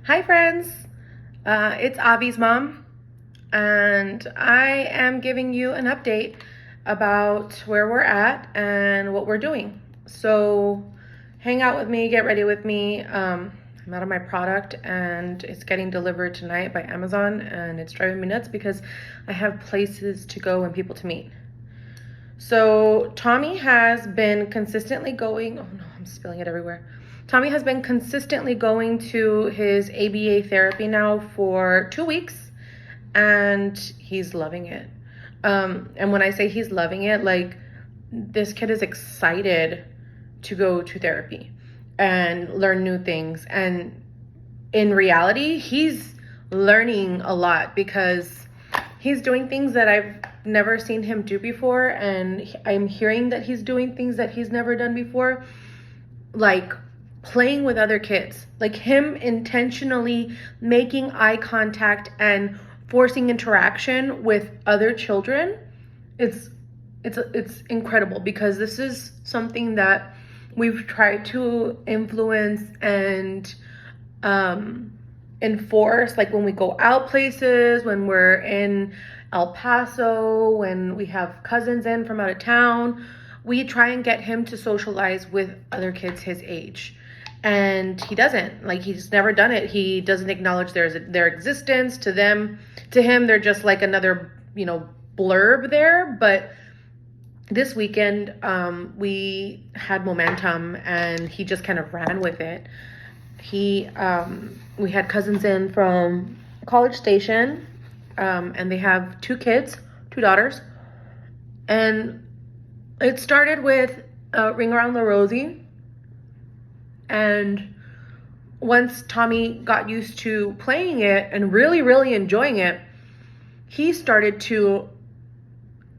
Hi friends, it's Avi's mom, and I am giving you an update about where we're at and what we're doing. So hang out with me, get ready with me. I'm out of my product and it's getting delivered tonight by Amazon, and it's driving me nuts because I have places to go and people to meet. So Tommy has been consistently going, oh no, I'm spilling it everywhere. Tommy has been consistently going to his ABA therapy now for 2 weeks, and he's loving it. And when I say he's loving it, like, this kid is excited to go to therapy and learn new things. And in reality, he's learning a lot because he's doing things that I've never seen him do before, and I'm hearing that he's doing things that he's never done before, like playing with other kids, like him intentionally making eye contact and forcing interaction with other children. It's incredible because this is something that we've tried to influence and enforce, like when we go out places, when we're in El Paso, when we have cousins in from out of town, we try and get him to socialize with other kids his age. And he doesn't. Like, he's never done it. He doesn't acknowledge their existence. To him, they're just like another, blurb there. But this weekend, we had momentum and he just kind of ran with it. We had cousins in from College Station, and they have 2 kids, 2 daughters. And it started with Ring Around the Rosie. And once Tommy got used to playing it and really, really enjoying it, he started to,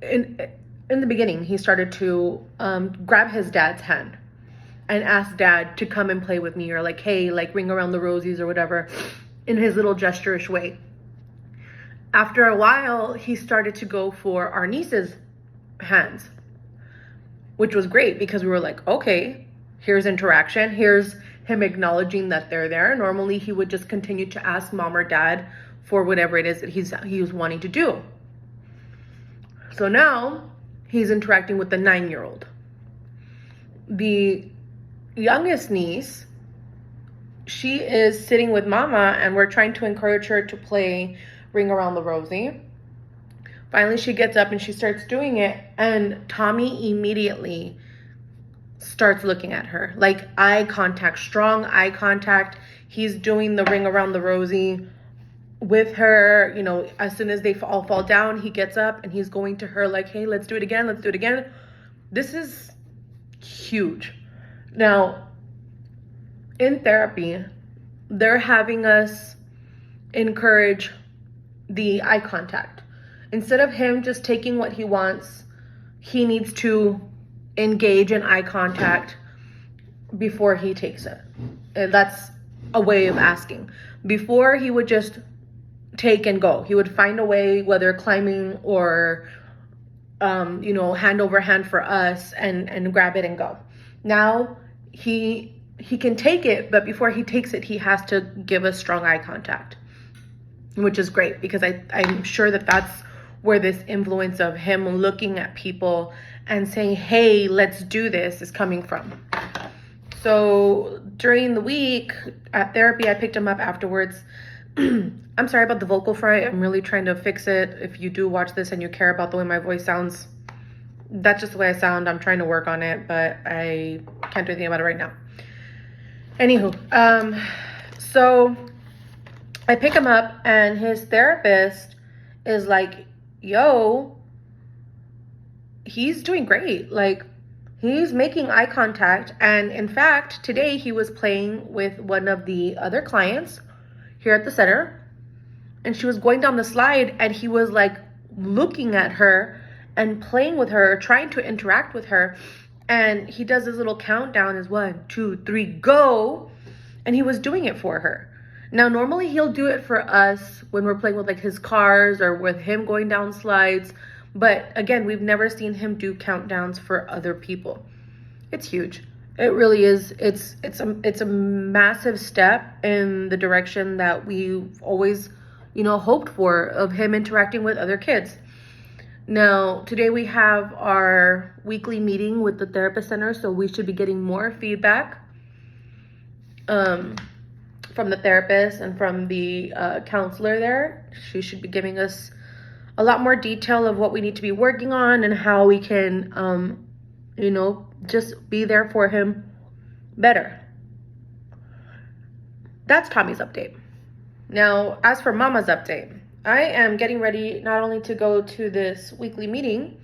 in the beginning, he started to grab his dad's hand and ask dad to come and play with me, or like, hey, like ring around the rosies or whatever, in his little gesture-ish way. After a while, he started to go for our niece's hands, which was great because we were like, okay, here's interaction. Here's him acknowledging that they're there. Normally, he would just continue to ask mom or dad for whatever it is that he was wanting to do. So now he's interacting with the 9-year-old. The youngest niece, she is sitting with mama, and we're trying to encourage her to play Ring Around the Rosie. Finally, she gets up and she starts doing it, and Tommy immediately starts looking at her, like eye contact, strong eye contact. He's doing the Ring Around the Rosie with her. As soon as they all fall down, he gets up and he's going to her like, hey, let's do it again. Let's do it again. This is huge. Now, in therapy, they're having us encourage the eye contact. Instead of him just taking what he wants, he needs to engage in eye contact before he takes it. And that's a way of asking. Before, he would just take and go. He would find a way, whether climbing or hand over hand for us, and grab it and go. Now he can take it, but before he takes it, he has to give us strong eye contact, which is great because I'm sure that that's where this influence of him looking at people and saying, hey, let's do this, is coming from. So during the week at therapy, I picked him up afterwards. I'm sorry about the vocal fry. I'm really trying to fix it. If you do watch this and you care about the way my voice sounds, that's just the way I sound. I'm trying to work on it, but I can't do anything about it right now. Anywho, so I pick him up and his therapist is like, yo, he's doing great. Like, he's making eye contact. And in fact, today he was playing with one of the other clients here at the center, and she was going down the slide, and he was like looking at her and playing with her, trying to interact with her. And he does this little countdown as 1, 2, 3, go. And he was doing it for her. Now, normally he'll do it for us when we're playing with like his cars or with him going down slides. But again, we've never seen him do countdowns for other people. It's huge. It really is. It's a massive step in the direction that we've always, hoped for, of him interacting with other kids. Now, today we have our weekly meeting with the therapist center, so we should be getting more feedback from the therapist and from the counselor there. She should be giving us a lot more detail of what we need to be working on and how we can, just be there for him better. That's Tommy's update. Now, as for Mama's update, I am getting ready not only to go to this weekly meeting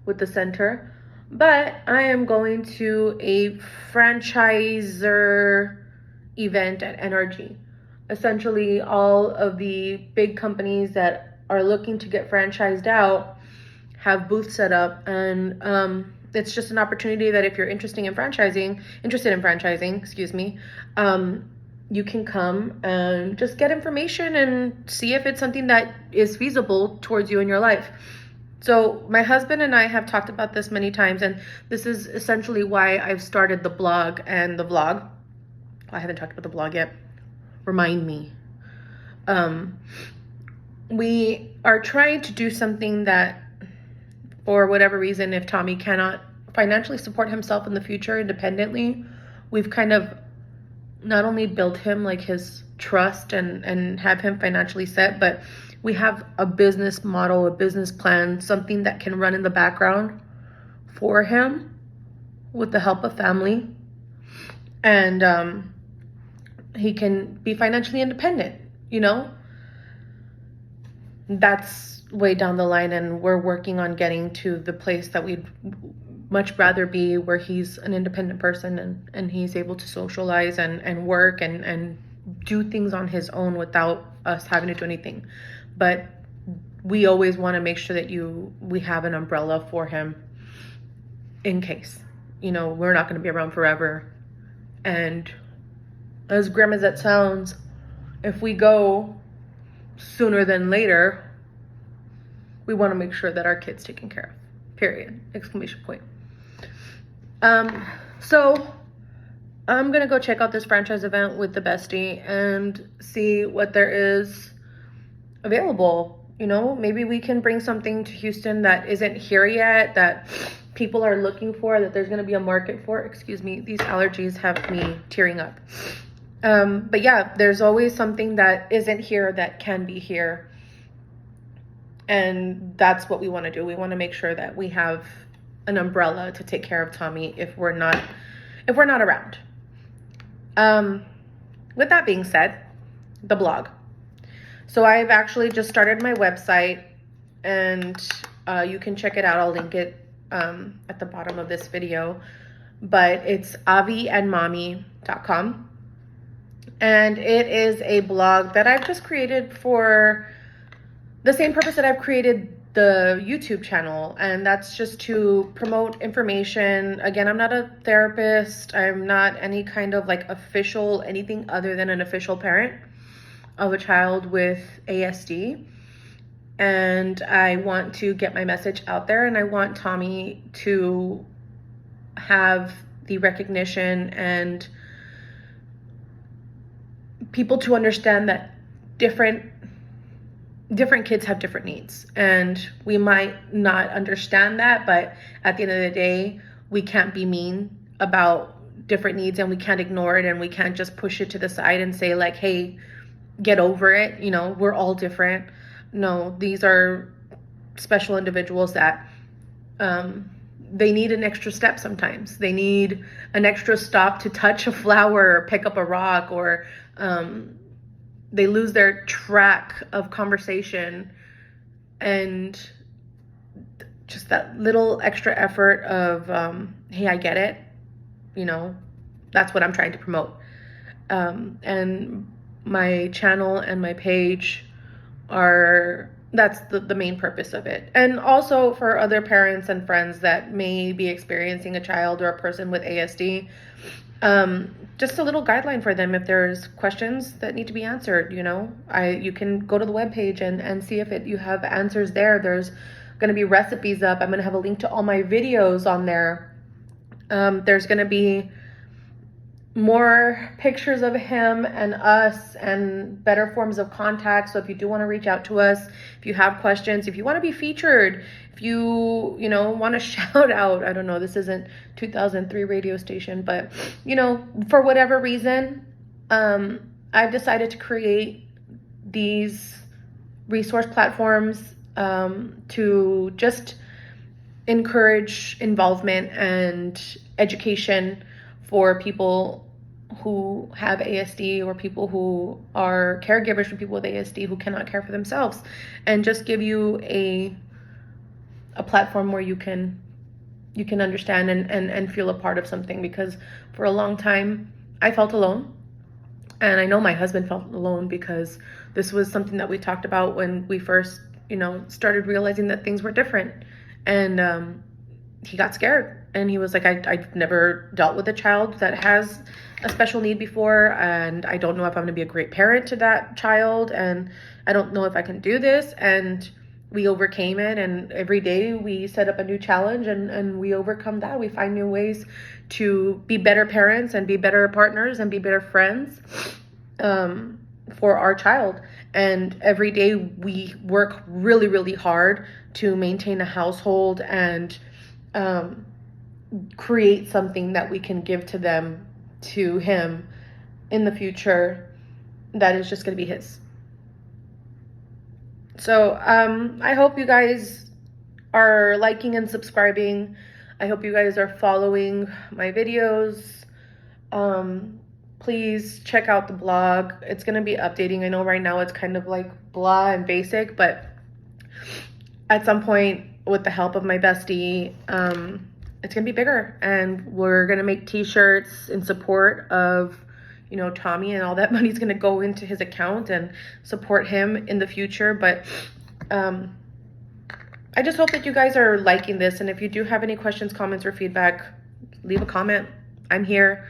with the center, but I am going to a franchisor event at NRG. Essentially, all of the big companies that are looking to get franchised out have booths set up, and it's just an opportunity that if you're interested in franchising, you can come and just get information and see if it's something that is feasible towards you in your life. So my husband and I have talked about this many times, and this is essentially why I've started the blog and the vlog. I haven't talked about the blog yet. Remind me. We are trying to do something that, for whatever reason, if Tommy cannot financially support himself in the future independently, we've kind of not only built him like his trust and have him financially set, but we have a business model, a business plan, something that can run in the background for him with the help of family. And he can be financially independent, That's way down the line, and we're working on getting to the place that we'd much rather be, where he's an independent person and he's able to socialize and work and do things on his own without us having to do anything. But we always want to make sure that we have an umbrella for him in case, we're not going to be around forever. And as grim as that sounds, if we go sooner than later, we want to make sure that our kid's taken care of, period, exclamation point. So I'm going to go check out this franchise event with the bestie and see what there is available. Maybe we can bring something to Houston that isn't here yet, that people are looking for, that there's going to be a market for. Excuse me, these allergies have me tearing up. But yeah, there's always something that isn't here that can be here. And that's what we want to do. We want to make sure that we have an umbrella to take care of Tommy if we're not around. With that being said, the blog. So I've actually just started my website, and you can check it out. I'll link it at the bottom of this video. But it's aviandmommy.com. And it is a blog that I've just created for the same purpose that I've created the YouTube channel, and that's just to promote information. Again, I'm not a therapist. I'm not any kind of official anything other than an official parent of a child with ASD. And I want to get my message out there, and I want Tommy to have the recognition and people to understand that different kids have different needs, and we might not understand that, but at the end of the day, we can't be mean about different needs, and we can't ignore it, and we can't just push it to the side and say hey, get over it, we're all different. No, these are special individuals that they need an extra step sometimes. They need an extra stop to touch a flower or pick up a rock, or they lose their track of conversation, and just that little extra effort of, hey, I get it. That's what I'm trying to promote. And my channel and my page that's the main purpose of it. And also for other parents and friends that may be experiencing a child or a person with ASD, just a little guideline for them if there's questions that need to be answered. You can go to the webpage and see if you have answers there. There's going to be recipes up. I'm going to have a link to all my videos on there. There's going to be more pictures of him and us and better forms of contact. So if you do want to reach out to us, if you have questions, if you want to be featured, if you want to shout out, I don't know, this isn't 2003 radio station, but for whatever reason, I've decided to create these resource platforms to just encourage involvement and education for people who have ASD, or people who are caregivers for people with ASD who cannot care for themselves, and just give you a platform where you can understand and feel a part of something. Because for a long time I felt alone, and I know my husband felt alone, because this was something that we talked about when we first started realizing that things were different. And he got scared, and he was like, I've never dealt with a child that has a special need before, and I don't know if I'm going to be a great parent to that child, and I don't know if I can do this. And we overcame it, and every day we set up a new challenge, and we overcome that. We find new ways to be better parents and be better partners and be better friends for our child. And every day we work really, really hard to maintain a household and create something that we can give to him in the future that is just going to be his. So I hope you guys are liking and subscribing. I hope you guys are following my videos. Please check out the blog. It's going to be updating. I know right now it's kind of like blah and basic, but at some point, with the help of my bestie, it's going to be bigger, and we're going to make t-shirts in support of Tommy, and all that money's going to go into his account and support him in the future. But I just hope that you guys are liking this, and if you do have any questions, comments, or feedback, leave a comment. I'm here.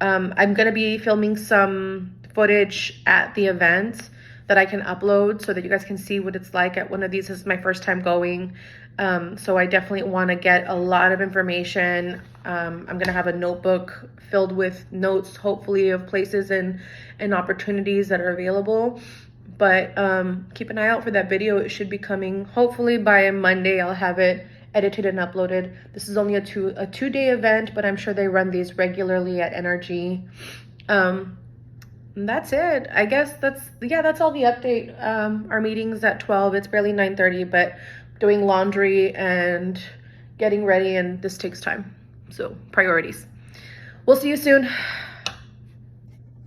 I'm going to be filming some footage at the event that I can upload so that you guys can see what it's like at one of these. This is my first time going. So I definitely want to get a lot of information. I'm going to have a notebook filled with notes, hopefully, of places and opportunities that are available. But keep an eye out for that video. It should be coming hopefully by Monday. I'll have it edited and uploaded. This is only a two-day event, but I'm sure they run these regularly at NRG. And that's it. I guess that's all the update. Our meeting's at 12. It's barely 9:30, but doing laundry and getting ready, and this takes time. So priorities. We'll see you soon.